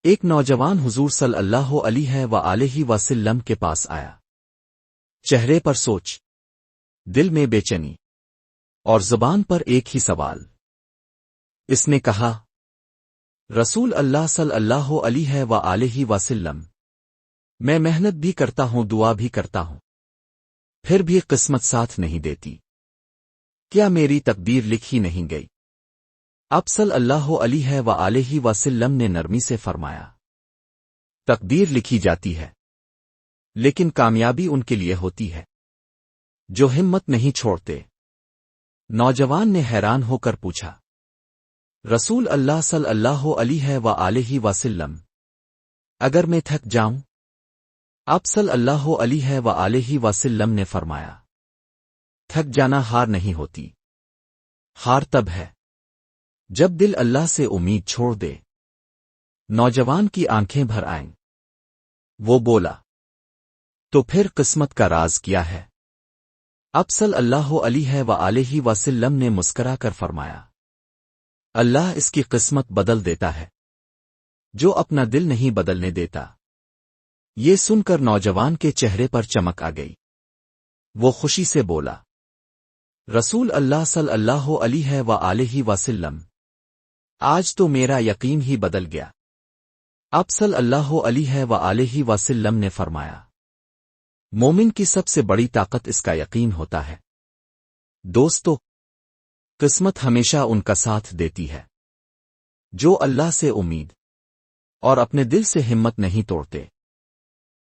ایک نوجوان حضور صلی اللہ علیہ وآلہ وسلم کے پاس آیا۔ چہرے پر سوچ، دل میں بے چینی، اور زبان پر ایک ہی سوال۔ اس نے کہا، رسول اللہ صلی اللہ علیہ وآلہ وسلم، میں محنت بھی کرتا ہوں، دعا بھی کرتا ہوں، پھر بھی قسمت ساتھ نہیں دیتی۔ کیا میری تقدیر لکھی نہیں گئی؟ آپ صلی اللہ علیہ وآلہ وسلم نے نرمی سے فرمایا، تقدیر لکھی جاتی ہے، لیکن کامیابی ان کے لیے ہوتی ہے جو ہمت نہیں چھوڑتے۔ نوجوان نے حیران ہو کر پوچھا، رسول اللہ صلی اللہ علیہ وآلہ وسلم، اگر میں تھک جاؤں؟ آپ صلی اللہ علیہ وآلہ وسلم نے فرمایا، تھک جانا ہار نہیں ہوتی، ہار تب ہے جب دل اللہ سے امید چھوڑ دے۔ نوجوان کی آنکھیں بھر آئیں۔ وہ بولا، تو پھر قسمت کا راز کیا ہے؟ آپ صلی اللہ علیہ وآلہ وسلم نے مسکرا کر فرمایا، اللہ اس کی قسمت بدل دیتا ہے جو اپنا دل نہیں بدلنے دیتا۔ یہ سن کر نوجوان کے چہرے پر چمک آ گئی۔ وہ خوشی سے بولا، رسول اللہ صلی اللہ علیہ وآلہ وسلم، آج تو میرا یقین ہی بدل گیا۔ آپ صلی اللہ علیہ وآلہ وسلم نے فرمایا، مومن کی سب سے بڑی طاقت اس کا یقین ہوتا ہے۔ دوستو، قسمت ہمیشہ ان کا ساتھ دیتی ہے جو اللہ سے امید اور اپنے دل سے ہمت نہیں توڑتے۔